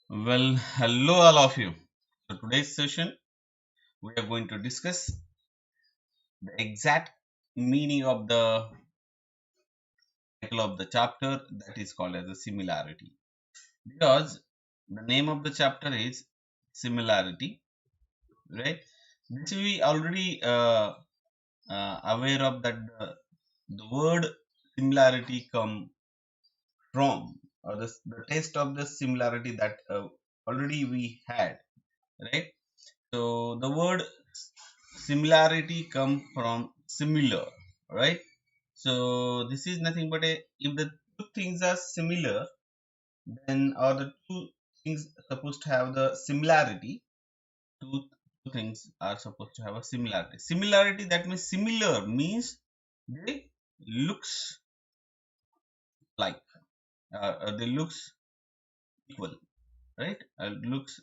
Well, hello all of you. So today's session we are going to discuss the exact meaning of the title of the chapter that is called as a similarity. Because the name of the chapter is similarity, right? This we already aware of that the word similarity come from or the taste of the similarity that already we had, right? So the word similarity come from similar, right? So this is nothing but a if the two things are similar, then or the two things supposed to have the similarity, two things are supposed to have a similarity. Similarity that means similar means they looks like they looks equal, right? Looks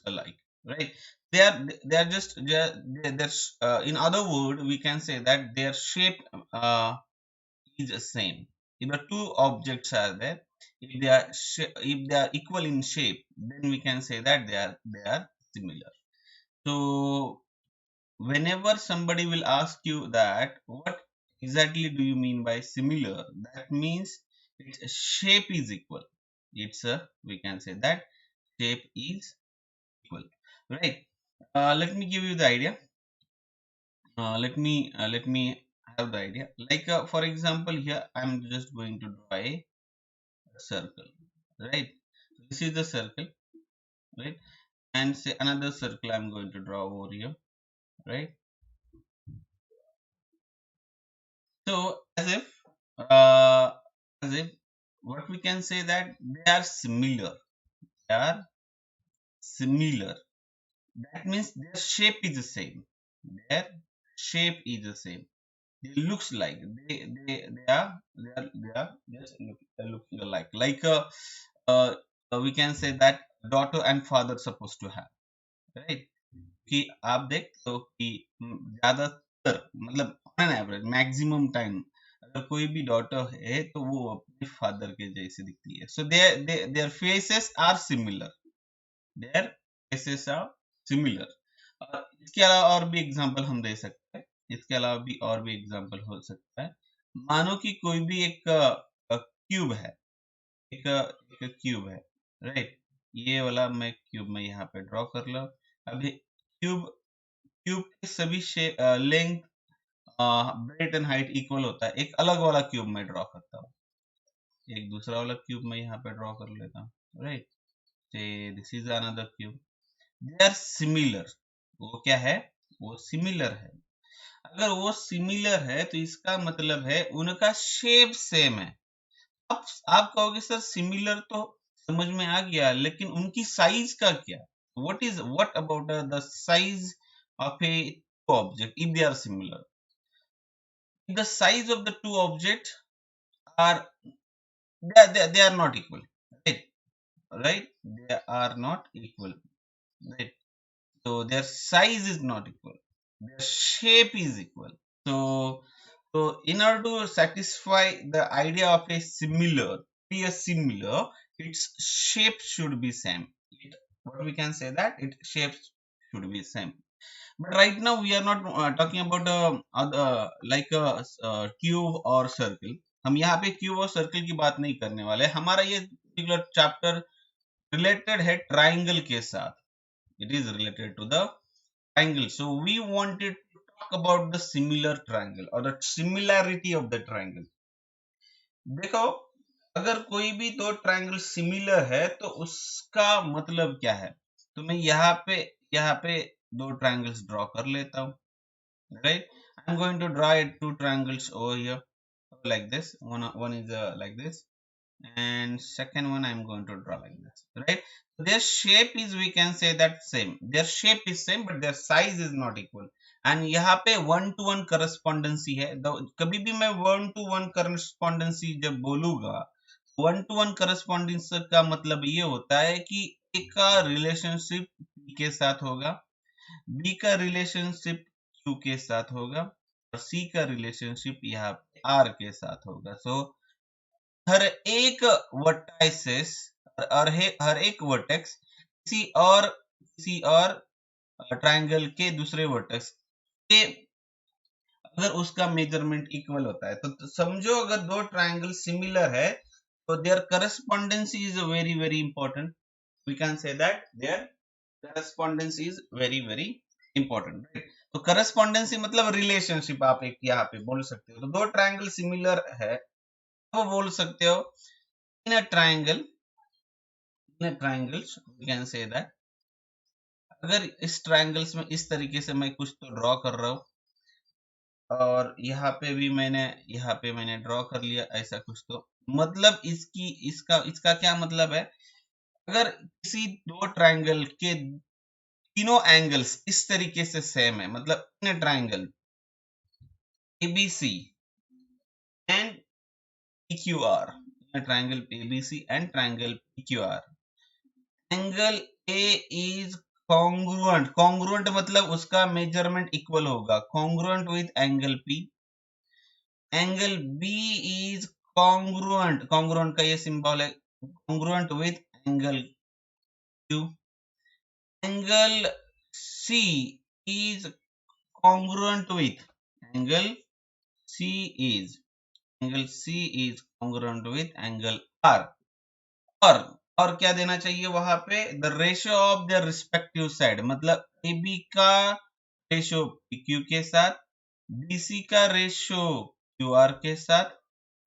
alike, right? They are just in other word we can say that their shape is the same. If the two objects are there, if they are equal in shape, then we can say that they are similar. So whenever somebody will ask you that what exactly do you mean by similar, that means its shape is equal. It's a we can say that shape is equal, right? Let me give you the idea. Let me have the idea. Like for example, here I'm just going to draw a circle, right? This is the circle, right? And say another circle I'm going to draw over here, right? So uh, as if what we can say that they are similar. They are similar. That means their shape is the same. Their shape is the same. They looks like they are just looking alike. Like uh, we can say that daughter and father supposed to have, right? कि आप देख तो कि ज्यादातर मतलब on average maximum time अगर कोई भी डॉटर है तो वो अपने फादर के जैसे दिखती है. So their faces are similar. Their faces are similar. इसके अलावा और भी एग्जांपल हम दे सकते हैं. इसके अलावा भी और भी एग्जांपल हो सकता है. मानो कि कोई भी एक क्यूब है. एक क्यूब है, राइट? ये वाला मैं क्यूब में यहाँ पे ड्रॉ कर लो. अभी क्यूब क्यूब के सभी length breadth and height equal होता है. एक अलग वाला क्यूब में ड्रॉ करता हूँ. एक दूसरा वाला क्यूब में यहाँ पे ड्रॉ कर लेता हूँ, right? Say this is another cube. They are similar. वो क्या है? वो सिमिलर है. अगर वो सिमिलर है तो इसका मतलब है उनका शेप सेम है. अब आप कहोगे सर सिमिलर तो समझ में आ गया, लेकिन उनकी साइज का क्या? What about the size of a two object if they are similar? If the size of the two objects are they are not equal, right? Right? They are not equal, right? So their size is not equal. Their shape is equal. So in order to satisfy the idea of a similar, be a similar, its shape should be same. What we can say that its shapes should be same. But right now we are not talking about like a cube or circle. हम यहाँ पे cube और circle की बात नहीं करने वाले. हमारा ये पर्टिकुलर चैप्टर रिलेटेड है ट्राइंगल के साथ. It is related to the triangle. So we wanted to talk about the similar triangle or the similarity of the triangle. देखो, अगर कोई भी दो ट्रायंगल सिमिलर है तो उसका मतलब क्या है? तो मैं यहाँ पे दो ट्रायंगल्स ड्रॉ कर लेता हूँ, right? I'm going to draw two triangles over here like this. One is like this, and second one I'm going to draw like this, right? Their shape is we can say that same. Their shape is same, but their size is not equal. And यहाँ पे one two one correspondence है. कभी भी मैं one two one correspondence जब बोलूंगा, one two one correspondence का मतलब ये होता है कि ए का रिलेशनशिप बी के साथ होगा, बी का रिलेशनशिप क्यू के साथ होगा, और सी का रिलेशनशिप यहाँ पे आर के साथ होगा. सो हर एक वर्टाइसेस और हर एक वर्टेक्स किसी और ट्रायंगल के दूसरे वर्टेक्स के अगर उसका मेजरमेंट इक्वल होता है तो समझो अगर दो ट्रायंगल सिमिलर है तो their correspondency is very very important. We can say that their correspondence is very very important, right. तो करस्पॉन्डेंसी मतलब रिलेशनशिप आप एक यहाँ पे बोल सकते हो. तो दो ट्रायंगल सिमिलर है वो बोल सकते हो in a triangle we can say that अगर इस ट्रायंगल्स में इस तरीके से मैं कुछ तो ड्रॉ कर रहा हूँ और यहाँ पे मैंने ड्रॉ कर लिया ऐसा कुछ, तो मतलब इसका क्या मतलब है. अगर किसी दो ट्रायंगल के तीनों एंगल्स इस तरीके से सेम है, मतलब in triangle ABC and PQR, triangle ABC and triangle PQR, angle A is congruent मतलब उसका मेजरमेंट इक्वल होगा, congruent with angle P. Angle B is congruent का ये सिंबल है, कॉन्ग्रुएंट विथ एंगल Q. एंगल C is congruent with angle C is congruent with angle R. और और क्या देना चाहिए वहां पे, the ratio of the respective side, मतलब AB का रेशियो PQ के साथ, BC का रेशियो QR के साथ,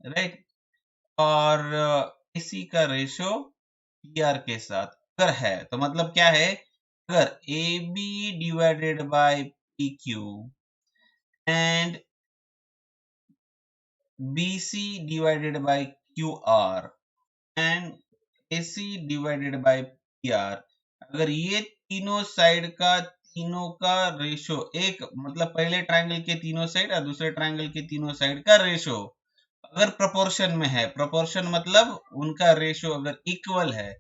राइट, और AC का रेशियो PR के साथ अगर है तो मतलब क्या है, अगर AB divided by PQ and BC divided by QR and AC divided by PR, अगर ये तीनों का रेशो एक, मतलब पहले ट्रायंगल के तीनों साइड और दूसरे ट्रायंगल के तीनों साइड का रेशो अगर प्रोपोर्शन में है, प्रोपोर्शन मतलब उनका रेशो अगर इक्वल है,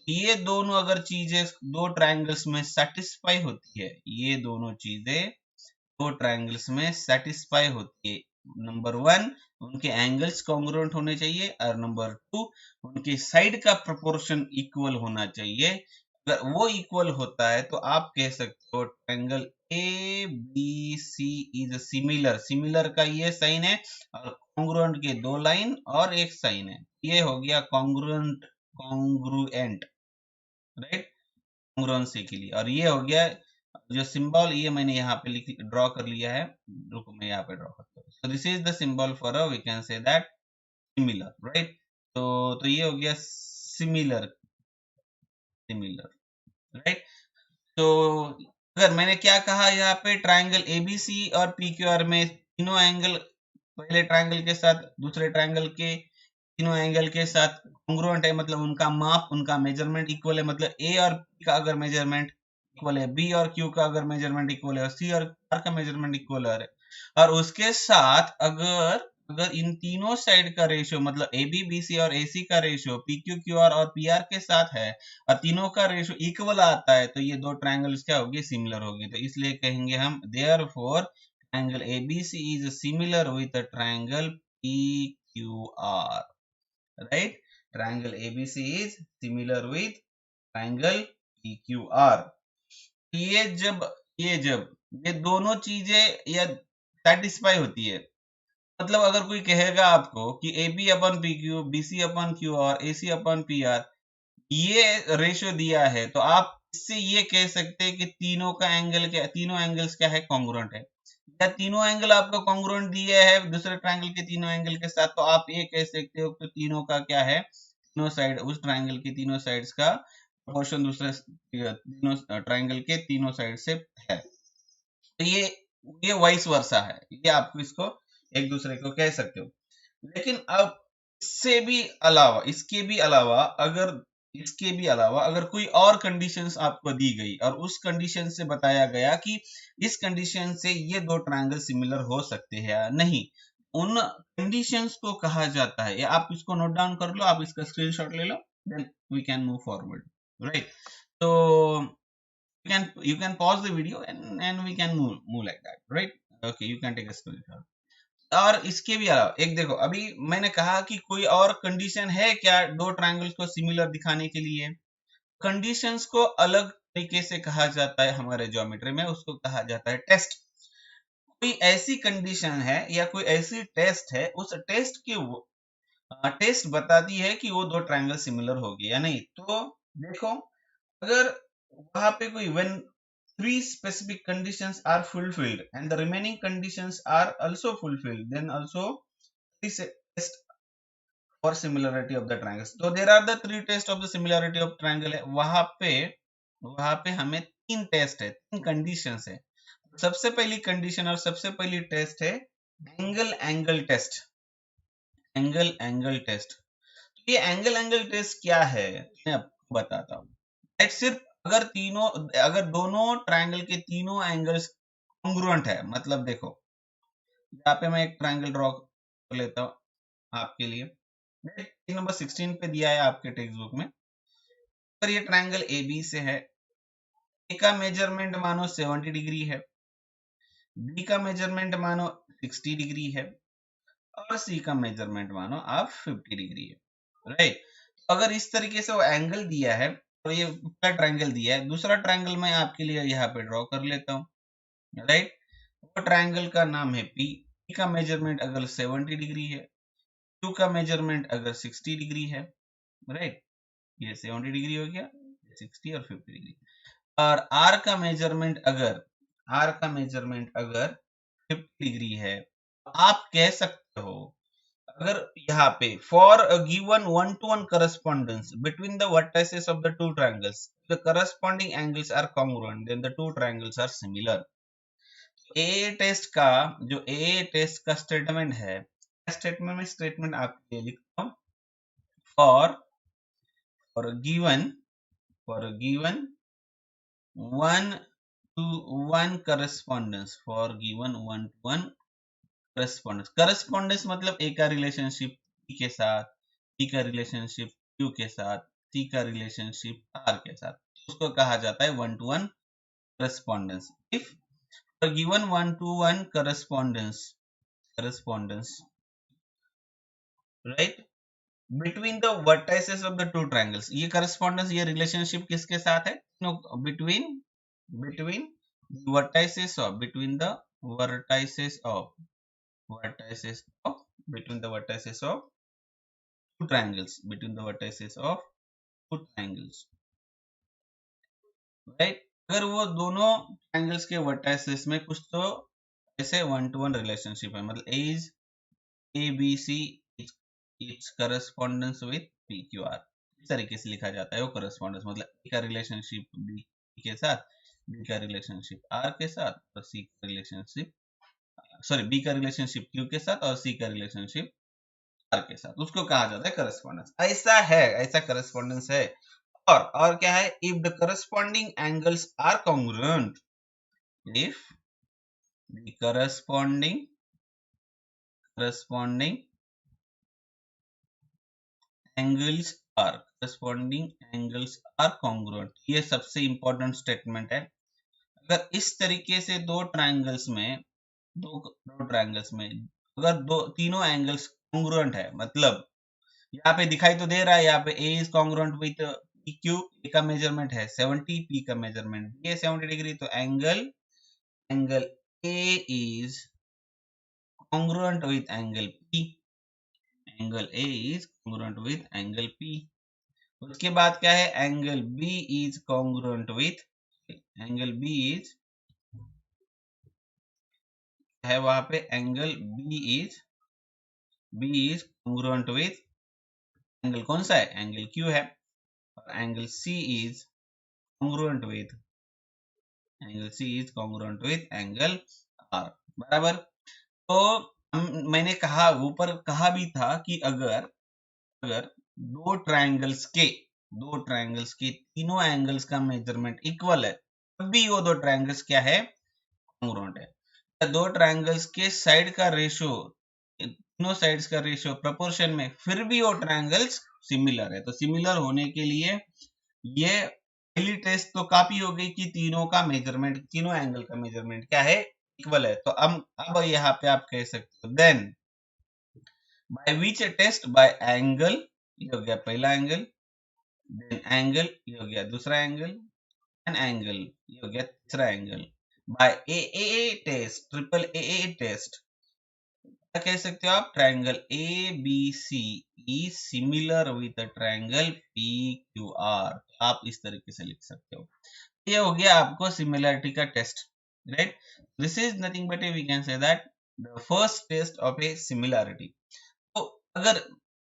ये दोनों अगर चीजें दो ट्रायंगल्स में सेटिस्फाई होती है, ये दोनों चीजें दो ट्रायंगल्स में सेटिस्फाई होती है. नंबर वन, उनके एंगल्स कॉन्ग्रुएंट होने चाहिए, और नंबर टू, उनके साइड का प्रोपोर्शन इक्वल होना चाहिए. अगर वो इक्वल होता है तो आप कह सकते हो triangle A B C is similar. Similar का ये साइन है और कॉन्ग्रुएंट के दो लाइन और एक साइन है, ये हो गया कॉन्ग्रुएंट, राइट, कॉन्ग्रुएंसी के लिए. और ये हो गया जो सिंबल, ये मैंने यहाँ पे ड्रॉ कर लिया है, रुको मैं यहाँ पे ड्रॉ करता हूँ. So this is the symbol for a, we can say that similar, right. तो ये हो गया सिमिलर, राइट. तो अगर मैंने क्या कहा यहाँ पे, ट्रायंगल एबीसी और पीक्यूआर में तीनों एंगल पहले ट्रायंगल के साथ दूसरे ट्रायंगल के तीनों एंगल के साथ कॉन्ग्रुएंट है, मतलब उनका माप, उनका मेजरमेंट इक्वल है, मतलब ए और पी का अगर मेजरमेंट इक्वल है, बी और क्यू का अगर मेजरमेंट इक्वल है, और सी और आर का मेजरमेंट इक्वल है, और उसके साथ अगर अगर इन तीनों साइड का रेशियो, मतलब ए बी बी सी और ए सी का ratio P Q Q R और पी आर के साथ है और तीनों का रेशियो इक्वल आता है, तो ये दो ट्रायंगल्स क्या होगी, सिमिलर होगी. तो इसलिए कहेंगे हम therefore triangle ABC is similar with the triangle PQR, right. Triangle ABC is similar with triangle PQR. ये जब ये दोनों चीजें या सेटिस्फाई होती है, मतलब अगर कोई कहेगा आपको कि A B upon P Q, B C upon Q और A C upon P R ये रेशियो दिया है, तो आप इससे ये कह सकते हैं कि तीनों एंगल्स क्या है, कॉन्ग्रुएंट है, या तीनों एंगल आपको कॉन्ग्रुएंट दिए है दूसरे ट्रायंगल के तीनों एंगल के साथ, तो आप ये कह सकते हो कि तीनों का क्या है, तीनों साइड उस ट्रायंगल की तीनों साइड्स का प्रोपोर्शन दूसरे तीनों ट्रायंगल के तीनों साइड से है. तो ये वाइस वर्सा है, ये आपको इसको एक दूसरे को कह सकते हो. लेकिन अब इसके भी अलावा अगर कोई और कंडीशंस आपको दी गई और उस कंडीशन से बताया गया कि इस कंडीशन से ये दो ट्रायंगल सिमिलर हो सकते हैं या नहीं, उन कंडीशंस को कहा जाता है, या आप इसको नोट डाउन कर लो, आप इसका स्क्रीनशॉट ले लो, then we can move forward, right. तो you can pause the video and we can move like that, right. Okay, you can take a screenshot. और इसके भी अलावा एक देखो, अभी मैंने कहा कि कोई और कंडीशन है क्या दो ट्रायंगल्स को सिमिलर दिखाने के लिए? कंडीशंस को अलग तरीके से कहा जाता है हमारे ज्योमेट्री में, उसको कहा जाता है टेस्ट। कोई ऐसी कंडीशन है या कोई ऐसी टेस्ट है, उस टेस्ट की टेस्ट बताती है कि वो दो ट्रायंगल सिमिलर हो गए या नहीं। तो देखो, अगर वहां पे कोई when three specific conditions are fulfilled and the remaining conditions are also fulfilled, then also this test for similarity of the triangles. So there are the three tests of the similarity of triangle है। वहां पे हमें तीन test है, तीन conditions है। सबसे पहली कंडीशन और सबसे पहली टेस्ट है एंगल टेस्ट। एंगल टेस्ट, ये एंगल टेस्ट क्या है मैं आपको बताता हूँ। सिर्फ अगर दोनों ट्रायंगल के तीनों एंगल्स कॉन्ग्रुएंट है, मतलब देखो यहाँ पे मैं एक ट्रायंगल ड्रॉ कर लेता हूँ आपके लिए। पेज नंबर 16 पे दिया है आपके टेक्स्ट बुक में। अगर ये ट्रायंगल ए बी से है, ए का मेजरमेंट मानो 70 डिग्री है, बी का मेजरमेंट मानो 60 डिग्री है, और सी का मेजरमेंट मानो आप 50 डिग्री है, राइट। अगर इस तरीके से वो एंगल दिया है और ये पूरा ट्रायंगल दिया है, दूसरा ट्रायंगल मैं आपके लिए यहाँ पे ड्रॉ कर लेता हूँ, राइट। वो ट्रायंगल का नाम है पी। पी का मेजरमेंट अगर 70 डिग्री है, क्यू का मेजरमेंट अगर 60 डिग्री है, राइट। ये 70 डिग्री हो गया, 60 और 50 डिग्री। और आर का मेजरमेंट अगर 50 डिग्री है, आप कह सकते हो, अगर यहाँ पे for a given 1-to-1 correspondence between the vertices of the two triangles, the corresponding angles are congruent, then the two triangles are similar. A test का स्टेटमेंट है, स्टेटमेंट आपके लिए लिखता हूँ। For given 1-to-1 correspondence, for given 1-to-1 correspondence मतलब ए का relationship B के साथ, बी का रिलेशनशिप क्यू के साथ, सी का रिलेशनशिप आर के साथ, उसको कहा जाता है 1-to-1 correspondence. If given 1-to-1 correspondence right between the vertices of the two triangles, ये करस्पॉन्डेंस, ये रिलेशनशिप किसके साथ है? Between vertices of between the vertices of two triangles, right. अगर वो दोनों ट्रायंगल्स के वर्टाइसेस में कुछ तो ऐसे 1-to-1 रिलेशनशिप है, मतलब A B C it's correspondence with P Q R, इस तरीके से लिखा जाता है वो करस्पॉन्डेंस, मतलब ए का रिलेशनशिप बी के साथ, बी का रिलेशनशिप आर के साथ, और बी का रिलेशनशिप क्यू के साथ और सी का रिलेशनशिप आर के साथ, उसको कहा जाता है करस्पॉन्डेंस। ऐसा करस्पॉन्डेंस है। और क्या है? If the corresponding angles are congruent, if the corresponding angles are congruent, ये सबसे इंपॉर्टेंट स्टेटमेंट है। अगर इस तरीके से दो ट्रायंगल्स में अगर तीनों एंगल्स कॉन्ग्रुएंट है, मतलब यहाँ पे दिखाई तो दे रहा है, यहाँ पे ए इज कॉन्ग्रुएंट विथ क्यू, ए का मेजरमेंट है 70, पी का मेजरमेंट ये 70 डिग्री, तो angle A is congruent with angle P, उसके बाद क्या है? Angle B is congruent with है वहां पे angle B is congruent with angle कौन सा है? एंगल क्यू है। और angle C is congruent with angle R, बराबर। तो मैंने ऊपर कहा भी था कि अगर दो ट्रायंगल्स के तीनों एंगल्स का मेजरमेंट इक्वल है, तब भी वो दो ट्रायंगल्स क्या है? कॉन्ग्रुएंट है। दो ट्रायंगल्स के साइड का रेशियो, तीनों साइड्स का रेशियो प्रोपोर्शन में, फिर भी वो ट्रायंगल्स सिमिलर है। तो सिमिलर होने के लिए ये पहली टेस्ट तो काफी हो गई कि तीनों एंगल का मेजरमेंट क्या है? इक्वल है, तो अब यहाँ पे आप कह सकते हो then by which test, by angle, ये हो गया पहला एंगल, देन एंगल, ये हो गया दूसरा एंगल, एन एंगल, ये हो गया तीसरा angle, by A test, triple A test, क्या कह सकते हो आप, triangle A B C is similar with triangle P Q R, आप इस तरीके से लिख सकते हो। ये हो गया आपको सिमिलरिटी का test, right. This is nothing but we can say that the first test of a similarity. तो अगर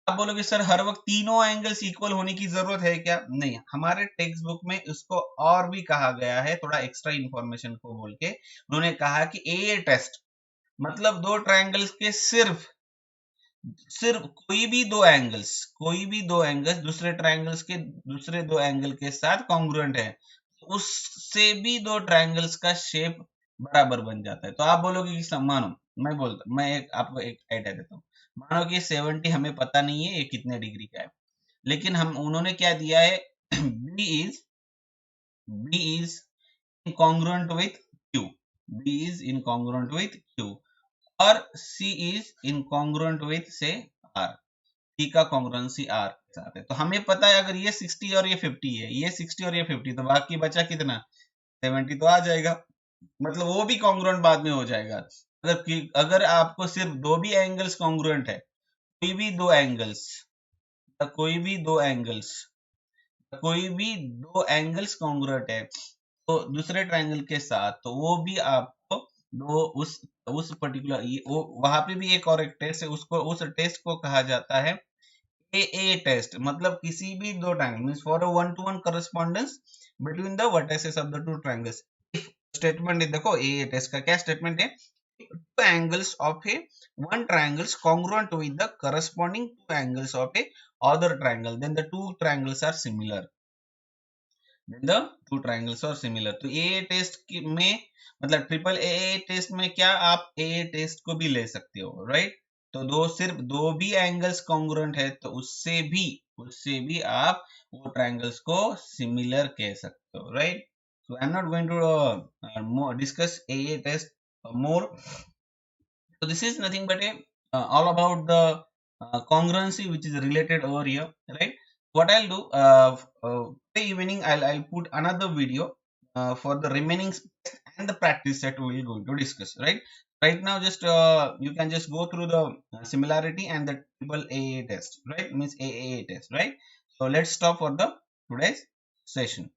आप बोलोगे सर हर वक्त तीनों एंगल्स इक्वल होने की जरूरत है क्या, नहीं, हमारे टेक्स्ट बुक में उसको और भी कहा गया है, थोड़ा एक्स्ट्रा इंफॉर्मेशन को बोल के उन्होंने कहा कि ए टेस्ट मतलब दो ट्रायंगल्स के सिर्फ कोई भी दो एंगल्स दूसरे ट्रायंगल्स के दूसरे दो एंगल के साथ कॉन्ग्रुएंट है, उससे भी दो ट्रायंगल्स का शेप बराबर बन जाता है। तो आप बोलोगे कि मानो मैं आपको एक आइडिया देता हूँ, मानो कि 70 हमें पता नहीं है ये कितने डिग्री का है, लेकिन हम उन्होंने क्या दिया है B is incongruent with Q, B is incongruent with Q, और C is incongruent with say R, C का कॉन्ग्रुएंसी R के साथ है। तो हमें पता है अगर ये 60 और ये 50 है, ये 60 और ये 50, तो बाकी बचा कितना, 70 तो आ जाएगा, मतलब वो भी कॉन्ग्रुएंट बाद में हो जाएगा। अगर आपको सिर्फ दो भी एंगल्स कॉन्ग्रुएंट है, कोई भी दो एंगल्स कोई भी दो एंगल्स कोई भी दो एंगल्स कॉन्ग्रुएंट है तो दूसरे ट्रायंगल के साथ, तो वो भी आपको दो उस पर्टिकुलर वो वहां पे भी एक और एक टेस्ट है, उसको उस टेस्ट को कहा जाता है ए टेस्ट, मतलब किसी भी दो triangle means for a one two one correspondence between the vertices of the two triangles. Statement है, देखो ए टेस्ट का क्या स्टेटमेंट है, two angles of a one triangles congruent with the corresponding two angles of a other triangle, then the two triangles are similar, तो ए test में मतलब triple A test में क्या आप ए टेस्ट को भी ले सकते हो, राइट। तो सिर्फ दो भी एंगल्स कॉन्ग्रुएंट है तो उससे भी आप वो ट्रायंगल्स को सिमिलर कह सकते हो, right. So I am not going to discuss a test more. So this is nothing but a all about the congruency which is related over here, right? What I'll do today evening, I'll put another video for the remaining and the practice set we will going to discuss, right? Right now, just you can just go through the similarity and the triple AA test, right? Means AAA test, right? So let's stop for the today's session.